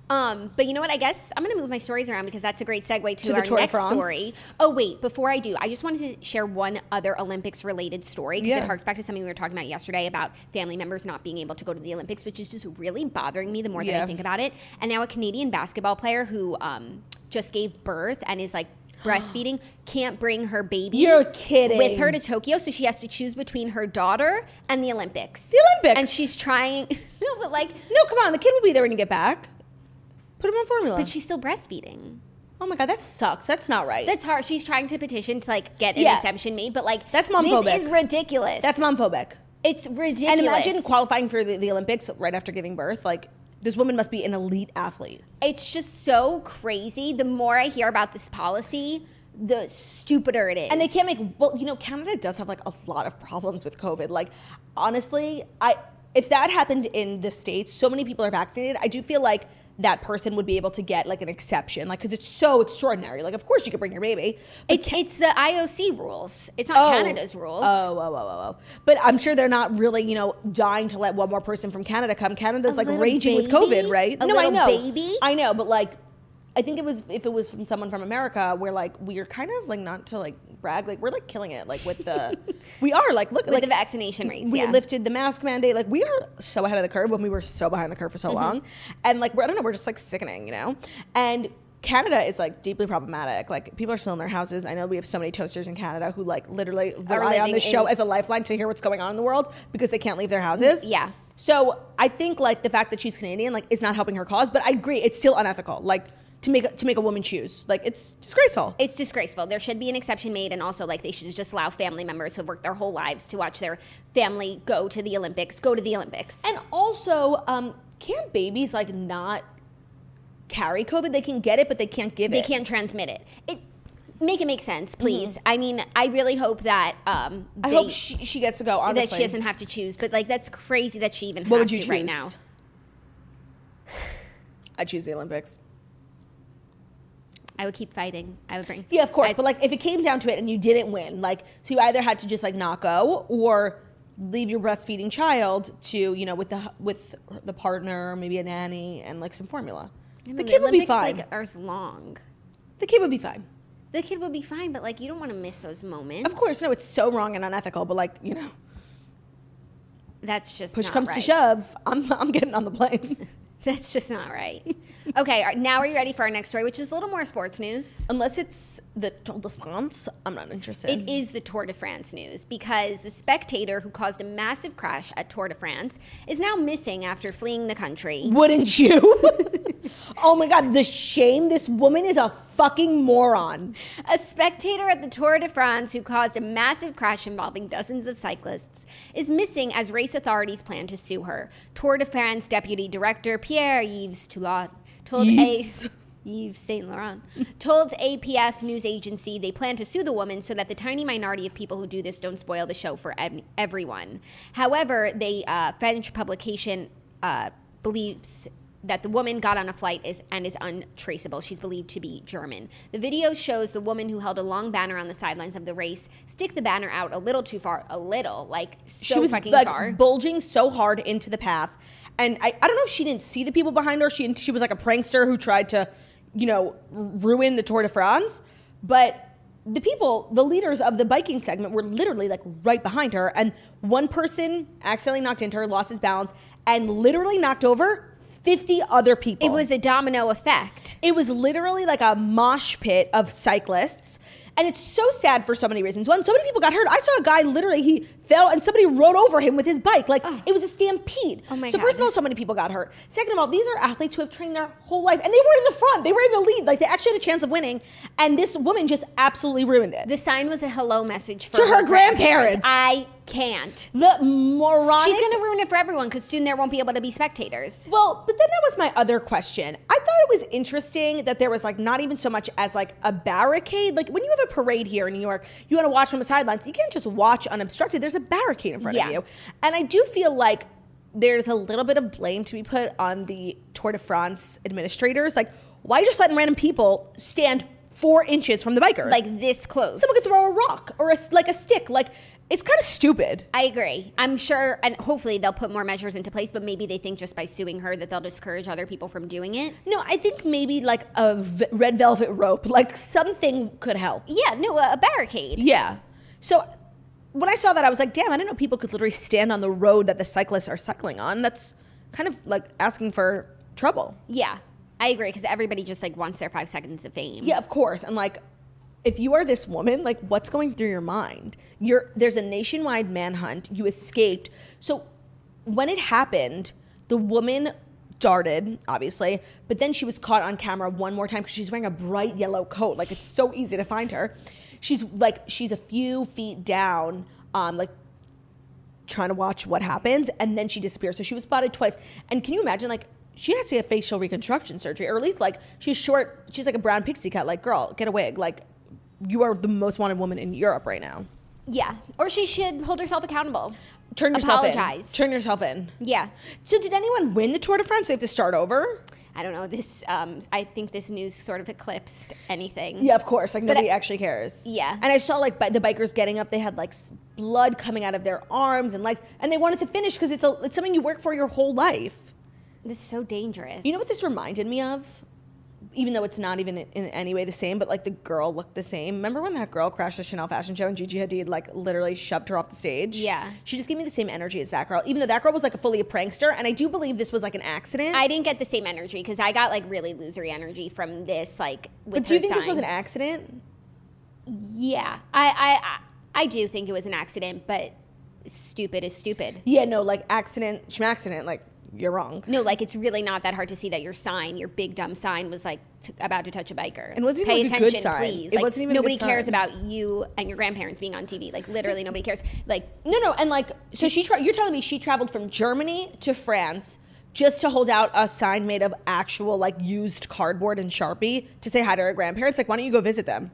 B: But you know what? I guess I'm going to move my stories around because that's a great segue to our next story. Oh, wait. Before I do, I just wanted to share one other Olympics-related story because it harks back to something we were talking about yesterday about family members not being able to go to the Olympics, which is just really bothering me the more that I think about it. And now a Canadian basketball player who just gave birth and is like breastfeeding can't bring her baby.
A: You're kidding.
B: With her to Tokyo, so she has to choose between her daughter and the Olympics.
A: The Olympics.
B: And she's trying. No, but like.
A: No, come on. The kid will be there when you get back. Put him on formula.
B: But she's still breastfeeding.
A: Oh my God, that sucks. That's not right.
B: That's hard. She's trying to petition to like get an exemption made, but like
A: that's momphobic.
B: This is ridiculous.
A: That's momphobic.
B: It's ridiculous.
A: And imagine qualifying for the Olympics right after giving birth. Like, this woman must be an elite athlete.
B: It's just so crazy. The more I hear about this policy, the stupider it is.
A: And they can't make, well, you know, Canada does have like a lot of problems with COVID. Like, honestly, if that happened in the States, so many people are vaccinated, I do feel like that person would be able to get like an exception, like, because it's so extraordinary. Like, of course you could bring your baby.
B: It's the IOC rules. It's not Canada's rules.
A: Oh. But I'm sure they're not really, you know, dying to let one more person from Canada come. Canada's like raging with COVID, right?
B: No, I know. Baby?
A: I know, but like, I think if it was from someone from America, we're like, we're kind of like, not to like brag, like we're like killing it, like with the, we are like, look,
B: with
A: like
B: the vaccination rates.
A: We lifted the mask mandate, like we are so ahead of the curve when we were so behind the curve for so long, and like I don't know, we're just like sickening, you know, and Canada is like deeply problematic. Like people are still in their houses. I know we have so many toasters in Canada who like literally rely on this show as a lifeline to hear what's going on in the world because they can't leave their houses.
B: Yeah.
A: So I think like the fact that she's Canadian like is not helping her cause, but I agree it's still unethical. Like. To make a woman choose. Like, it's disgraceful.
B: It's disgraceful. There should be an exception made, and also, like, they should just allow family members who have worked their whole lives to watch their family go to the Olympics.
A: And also, can't babies, like, not carry COVID? They can get it, but they can't give it.
B: They can't transmit it. Make it make sense, please. I mean, I really hope that
A: I hope she gets to go, honestly.
B: That she doesn't have to choose. But, like, that's crazy that she even has to right now.
A: I'd choose the Olympics.
B: I would keep fighting. I would bring.
A: Yeah, of course. But like, if it came down to it and you didn't win, like, so you either had to just like not go or leave your breastfeeding child to, you know, with the partner, maybe a nanny and like some formula. The kid would be fine.
B: Like, are long.
A: The kid would be fine.
B: The kid would be fine, but like, you don't want to miss those moments.
A: Of course, no, it's so wrong and unethical. But like, you know,
B: that's just
A: push
B: not
A: comes
B: right.
A: to shove. I'm getting on the plane.
B: That's just not right. Okay, now are you ready for our next story, which is a little more sports news?
A: Unless it's the Tour de France, I'm not interested.
B: It is the Tour de France news because the Spectator who caused a massive crash at Tour de France is now missing after fleeing the country.
A: Wouldn't you? Oh my God, the shame. This woman is a fucking moron.
B: A spectator at the Tour de France who caused a massive crash involving dozens of cyclists is missing as race authorities plan to sue her. Tour de France Deputy Director Pierre-Yves Toulon told Yves Saint Laurent told APF news agency they plan to sue the woman so that the tiny minority of people who do this don't spoil the show for everyone. However, the French publication believes that the woman got on a flight and is untraceable. She's believed to be German. The video shows the woman who held a long banner on the sidelines of the race stick the banner out a little too far, like so
A: she was
B: fucking
A: like
B: far.
A: Bulging so hard into the path. And I don't know if she didn't see the people behind her. She was like a prankster who tried to, you know, ruin the Tour de France. But the leaders of the biking segment were literally like right behind her. And one person accidentally knocked into her, lost his balance, and literally knocked over 50 other people.
B: It was a domino effect.
A: It was literally like a mosh pit of cyclists. And it's so sad for so many reasons. One, so many people got hurt. I saw a guy literally, he fell and somebody rode over him with his bike. Like, it was a stampede.
B: Oh my
A: God.
B: God.
A: First of all, so many people got hurt. Second of all, these are athletes who have trained their whole life. And they were in the front. They were in the lead. Like, they actually had a chance of winning. And this woman just absolutely ruined it.
B: The sign was a hello message for
A: to her grandparents.
B: I can't.
A: The moronic.
B: She's going to ruin it for everyone because soon there won't be able to be spectators.
A: Well, but then that was my other question. I thought it was interesting that there was like not even so much as like a barricade. Like when you have a parade here in New York, you want to watch from the sidelines. You can't just watch unobstructed. There's a barricade in front of you. And I do feel like there's a little bit of blame to be put on the Tour de France administrators. Like, why are you just letting random people stand 4 inches from the bikers?
B: Like this close.
A: Someone could throw a rock or a stick. Like, it's kind of stupid.
B: I agree. I'm sure, and hopefully they'll put more measures into place, but maybe they think just by suing her that they'll discourage other people from doing it.
A: No, I think maybe like a red velvet rope, like something could help.
B: Yeah, no, a barricade.
A: Yeah. So when I saw that, I was like, damn, I didn't know people could literally stand on the road that the cyclists are cycling on. That's kind of like asking for trouble.
B: Yeah, I agree, because everybody just like wants their 5 seconds of fame.
A: Yeah, of course. And like, if you are this woman, like what's going through your mind? There's a nationwide manhunt. You escaped. So when it happened, the woman started, obviously, but then she was caught on camera one more time because she's wearing a bright yellow coat. Like, it's so easy to find her. She's a few feet down, like, trying to watch what happens, and then she disappears. So she was spotted twice. And can you imagine, like, she has to get facial reconstruction surgery, or at least, like, she's short. She's like a brown pixie cut. Like, girl, get a wig. Like, you are the most wanted woman in Europe right now.
B: Yeah. Or she should hold herself accountable.
A: Turn yourself
B: Apologize.
A: in. Turn yourself in.
B: Yeah.
A: So did anyone win the Tour de France? So they have to start over?
B: I don't know. This, I think this news sort of eclipsed anything.
A: Yeah, of course. Like, nobody actually cares.
B: Yeah.
A: And I saw, like, the bikers getting up. They had, like, blood coming out of their arms and legs. And they wanted to finish because it's something you work for your whole life.
B: This is so dangerous.
A: You know what this reminded me of? Even though it's not even in any way the same, but, like, the girl looked the same. Remember when that girl crashed the Chanel fashion show and Gigi Hadid, like, literally shoved her off the stage?
B: Yeah.
A: She just gave me the same energy as that girl, even though that girl was, like, fully a prankster. And I do believe this was, like, an accident.
B: I didn't get the same energy because I got, like, really losery energy from this, like, with
A: But do you think this
B: sign.
A: was an accident?
B: Yeah. I do think it was an accident, but stupid is stupid.
A: Yeah, no, like, accident, schmaccident, like, you're wrong.
B: No, like, it's really not that hard to see that your sign, your big dumb sign, was like about to touch a biker.
A: And wasn't
B: Pay
A: even, like, a
B: attention,
A: good sign.
B: please.
A: It
B: Like,
A: wasn't even a
B: nobody
A: good
B: cares
A: sign.
B: about you and your grandparents being on TV. Like, literally nobody cares. Like,
A: No, and, like, so you're telling me she traveled from Germany to France just to hold out a sign made of actual, like, used cardboard and Sharpie to say hi to her grandparents? Like, why don't you go visit them?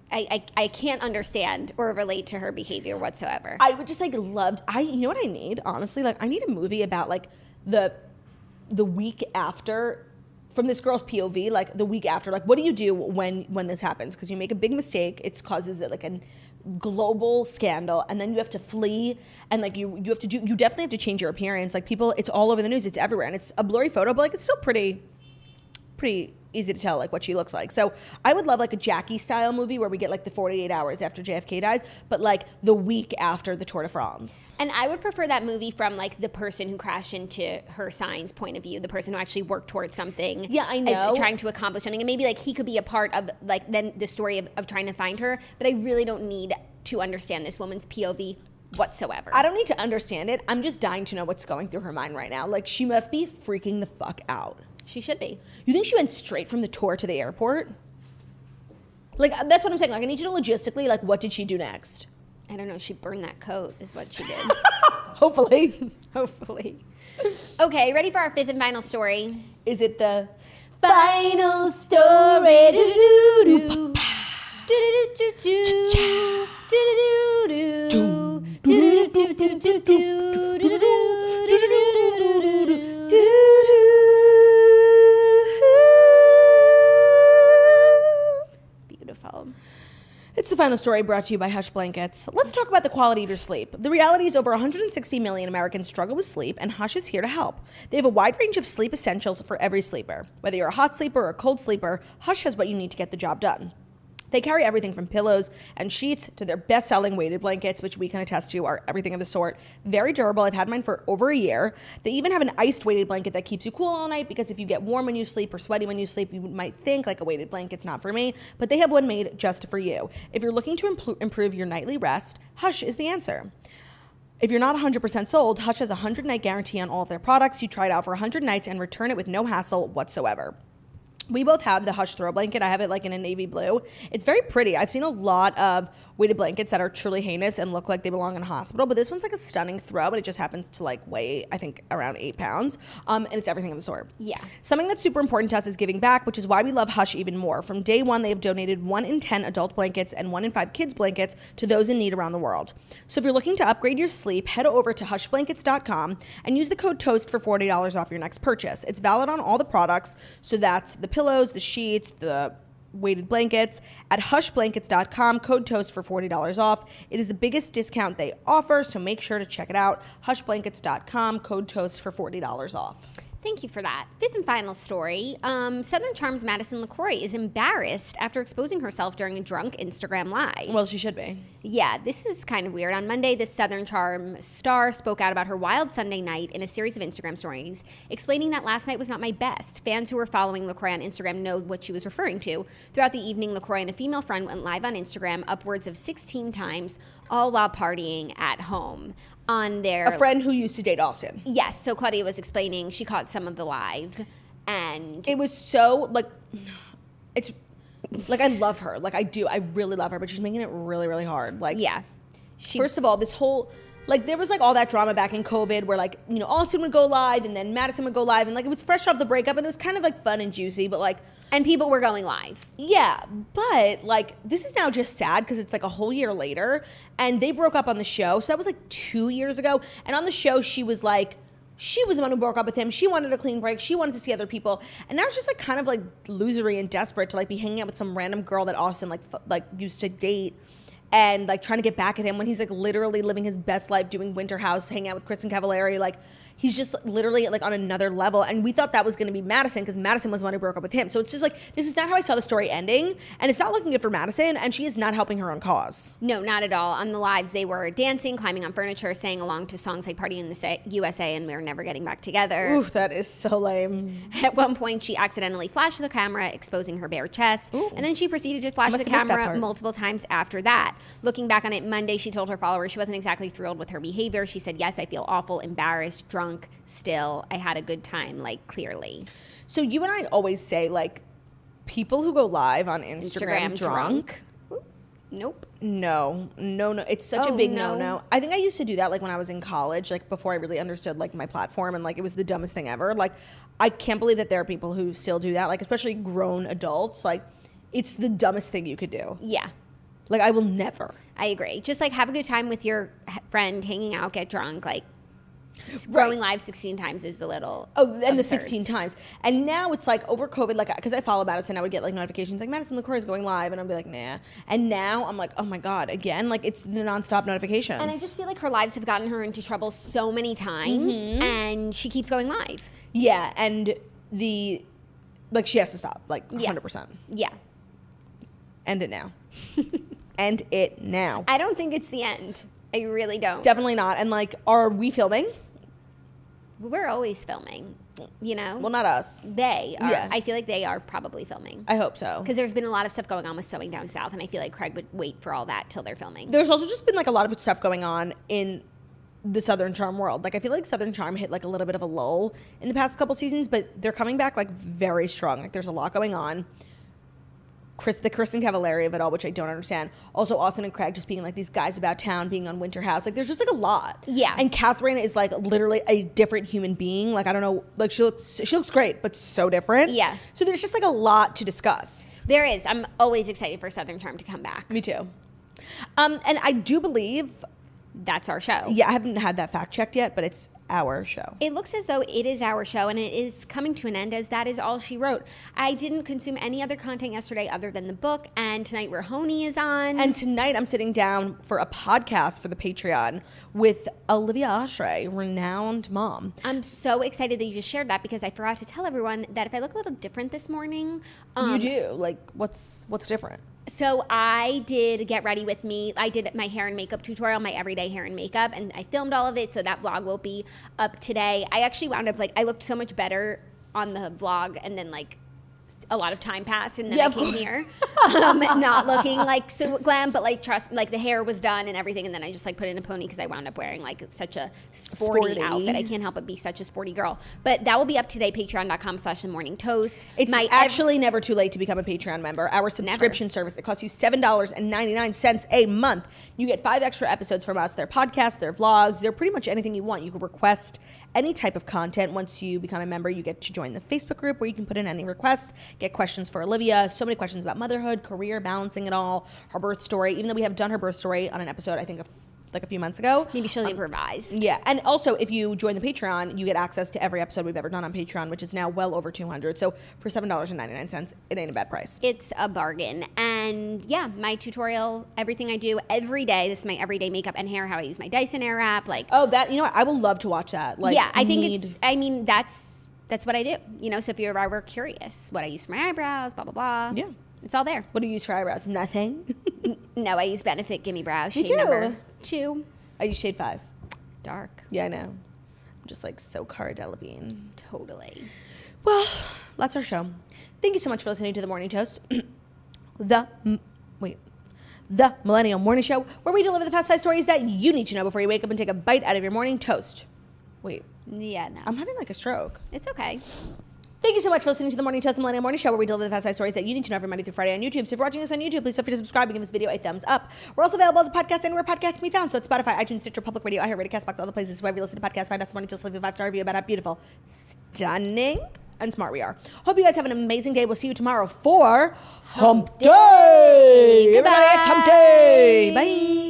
B: I can't understand or relate to her behavior whatsoever.
A: I would just, like, you know what I need, honestly? Like, I need a movie about, like, the week after, from this girl's POV, like, the week after. Like, what do you do when this happens? Because you make a big mistake, it causes, like, a global scandal, and then you have to flee, and, like, you definitely have to change your appearance. Like, people, it's all over the news, it's everywhere, and it's a blurry photo, but, like, it's still pretty easy to tell, like, what she looks like. So I would love, like, a Jackie style movie where we get, like, the 48 hours after JFK dies, but, like, the week after the Tour de France.
B: And I would prefer that movie from, like, the person who crashed into her sign's point of view, the person who actually worked towards something.
A: Yeah, I know.
B: Is trying to accomplish something. And maybe, like, he could be a part of, like, then the story of trying to find her. But I really don't need to understand this woman's POV whatsoever.
A: I don't need to understand it. I'm just dying to know what's going through her mind right now. Like, she must be freaking the fuck out.
B: She should be.
A: You think she went straight from the tour to the airport? Like, that's what I'm saying. Like, I need to know logistically, like, what did she do next?
B: I don't know. She burned that coat is what she did.
A: Hopefully.
B: Hopefully. Okay, ready for our fifth and final story?
A: Is it the
B: Final story? Do-do-do-do. Do-do-do-do-do. Do-do-do-do. Do-do-do-do-do. Do-do-do-do-do. Beautiful.
A: It's the final story brought to you by Hush Blankets. Let's talk about the quality of your sleep. The reality is over 160 million Americans struggle with sleep, and Hush is here to help. They have a wide range of sleep essentials for every sleeper. Whether you're a hot sleeper or a cold sleeper, Hush has what you need to get the job done. They carry everything from pillows and sheets to their best-selling weighted blankets, which we can attest to are everything of the sort. Very durable. I've had mine for over a year. They even have an iced weighted blanket that keeps you cool all night, because if you get warm when you sleep or sweaty when you sleep, you might think, like, a weighted blanket's not for me, but they have one made just for you. If you're looking to improve your nightly rest, Hush is the answer. If you're not 100% sold, Hush has a 100-night guarantee on all of their products. You try it out for 100 nights and return it with no hassle whatsoever. We both have the Hush throw blanket. I have it, like, in a navy blue. It's very pretty. I've seen a lot of weighted blankets that are truly heinous and look like they belong in a hospital, but this one's like a stunning throw, and it just happens to, like, weigh, I think, around 8 pounds, and it's everything of the sort.
B: Yeah.
A: Something that's super important to us is giving back, which is why we love Hush even more. From day one, they have donated 1 in 10 adult blankets and 1 in 5 kids blankets to those in need around the world. So if you're looking to upgrade your sleep, head over to hushblankets.com and use the code TOAST for $40 off your next purchase. It's valid on all the products, so that's the pillows, the sheets, the weighted blankets. At hushblankets.com, code TOAST for $40 off. It is the biggest discount they offer, so make sure to check it out. Hushblankets.com, code TOAST for $40 off.
B: Thank you for that. Fifth and final story. Southern Charm's Madison LaCroix is embarrassed after exposing herself during a drunk Instagram live.
A: Well, she should be.
B: Yeah, this is kind of weird. On Monday, this Southern Charm star spoke out about her wild Sunday night in a series of Instagram stories, explaining that last night was not my best. Fans who were following LaCroix on Instagram know what she was referring to. Throughout the evening, LaCroix and a female friend went live on Instagram upwards of 16 times, all while partying at home on their...
A: A friend who used to date Austin.
B: Yes, so Claudia was explaining, she caught some of the live, and...
A: It was so, like, it's, like, I love her. Like, I do. I really love her, but she's making it really, really hard. Like,
B: yeah.
A: First of all, this whole... Like, there was, like, all that drama back in COVID where, like, you know, Austin would go live and then Madison would go live. And, like, it was fresh off the breakup and it was kind of, like, fun and juicy. But, like...
B: And people were going live.
A: Yeah. But, like, this is now just sad because it's, like, a whole year later. And they broke up on the show. So that was, like, 2 years ago. And on the show, she was, like... She was the one who broke up with him. She wanted a clean break. She wanted to see other people. And now it's just, like, kind of, like, losery and desperate to, like, be hanging out with some random girl that Austin, like used to date. And, like, trying to get back at him when he's, like, literally living his best life doing Winter House, hanging out with Kristen Cavallari. Like, he's just literally, like, on another level. And we thought that was going to be Madison because Madison was the one who broke up with him. So it's just, like, this is not how I saw the story ending. And it's not looking good for Madison. And she is not helping her own cause.
B: No, not at all. On the lives, they were dancing, climbing on furniture, saying along to songs like Party in the USA and We're Never Getting Back Together.
A: Oof, that is so lame.
B: At one point, she accidentally flashed the camera, exposing her bare chest.
A: Ooh.
B: And then she proceeded to flash the camera multiple times after that. Looking back on it Monday, she told her followers she wasn't exactly thrilled with her behavior. She said, yes, I feel awful, embarrassed, drunk. Still, I had a good time, like, clearly.
A: So you and I always say, like, people who go live on Instagram drunk.
B: Nope.
A: No. It's such a big no. I think I used to do that, like, when I was in college, like, before I really understood, like, my platform, and, like, it was the dumbest thing ever. Like, I can't believe that there are people who still do that, like, especially grown adults. Like, it's the dumbest thing you could do.
B: Yeah.
A: Like, I will never.
B: I agree. Just, like, have a good time with your friend, hanging out, get drunk, like, going live 16 times is a little absurd.
A: The 16 times. And now it's like over COVID, like, because I follow Madison, I would get like notifications like Madison LaCroix is going live, and I'd be like, nah. And now I'm like, oh my God, again, like it's the nonstop notifications.
B: And I just feel like her lives have gotten her into trouble so many times, and she keeps going live.
A: Yeah, and she has to stop, like 100%.
B: Yeah.
A: End it now. End it now.
B: I don't think it's the end. I really don't.
A: Definitely not. And like, are we filming?
B: We're always filming, you know?
A: Well, not us.
B: They are.
A: Yeah.
B: I feel like they are probably filming.
A: I hope so.
B: Because there's been a lot of stuff going on with Sewing Down South, and I feel like Craig would wait for all that till they're filming.
A: There's also just been like a lot of stuff going on in the Southern Charm world. Like, I feel like Southern Charm hit like a little bit of a lull in the past couple seasons, but they're coming back like very strong. Like, there's a lot going on. The Kristen Cavallari of it all, which I don't understand. Also, Austin and Craig just being like these guys about town, being on Winter House. Like, there's just like a lot.
B: Yeah.
A: And Catherine is like literally a different human being. Like, I don't know. Like, she looks great, but so different.
B: Yeah.
A: So there's just like a lot to discuss.
B: There is. I'm always excited for Southern Charm to come back.
A: Me too. And I do believe
B: that's our show.
A: Yeah, I haven't had that fact checked yet, but it's our show.
B: It looks as though it is our show, and it is coming to an end, as that is all she wrote. I didn't consume any other content yesterday other than the book, and tonight Rahoney is on.
A: And tonight I'm sitting down for a podcast for the Patreon with Olivia Oshry, renowned mom.
B: I'm so excited that you just shared that, because I forgot to tell everyone that if I look a little different this morning.
A: You do? Like, what's different?
B: So I did Get Ready With Me. I did my hair and makeup tutorial, my everyday hair and makeup, and I filmed all of it, so that vlog will be up today. I actually wound up, like, I looked so much better on the vlog, and then, like, a lot of time passed, and then I came here not looking like so glam, but like like the hair was done and everything, and then I just like put in a pony because I wound up wearing like such a sporty outfit. I can't help but be such a sporty girl. But that will be up today, patreon.com/themorningtoast.
A: It's actually never too late to become a Patreon member. Our subscription service, it costs you $7.99 a month. You get 5 extra episodes from us. They're podcasts, they're vlogs, they're pretty much anything you want. You can request any type of content. Once you become a member, you get to join the Facebook group where you can put in any request, get questions for Olivia, so many questions about motherhood, career, balancing it all, her birth story, even though we have done her birth story on an episode, I think, like a few months ago.
B: Maybe she'll improvise.
A: Yeah, and also if you join the Patreon, you get access to every episode we've ever done on Patreon, which is now well over 200. So for $7.99, it ain't a bad price.
B: It's a bargain. And yeah, my tutorial, everything I do every day, this is my everyday makeup and hair, how I use my Dyson Airwrap, like.
A: Oh, that, you know what, I will love to watch that. Like,
B: yeah, I think that's what I do. You know, so if you're ever curious, what I use for my eyebrows, blah, blah, blah.
A: Yeah.
B: It's all there.
A: What do you use for eyebrows? Nothing?
B: No, I use Benefit Gimme Brows.
A: Me
B: Shade
A: too.
B: number 2.
A: I use shade 5.
B: Dark.
A: Yeah, I know. I'm just like so Cara Delevingne.
B: Totally.
A: Well, that's our show. Thank you so much for listening to The Morning Toast. The the Millennial Morning Show, where we deliver the fast 5 stories that you need to know before you wake up and take a bite out of your morning toast. Wait.
B: Yeah, no.
A: I'm having like a stroke.
B: It's okay.
A: Thank you so much for listening to the Morning Toast, the Millennial Morning Show, where we deliver the fast 5 stories that you need to know every Monday through Friday on YouTube. So if you're watching us on YouTube, please feel free to subscribe and give this video a thumbs up. We're also available as a podcast anywhere podcasts can be found. So it's Spotify, iTunes, Stitcher, Public Radio, iHeartRadio, CastBox, all the places wherever you listen to podcasts. Find us Morning Toast, leave a 5-star review about how beautiful, stunning, and smart we are. Hope you guys have an amazing day. We'll see you tomorrow for Hump Day. Everybody, it's Hump Day. Bye.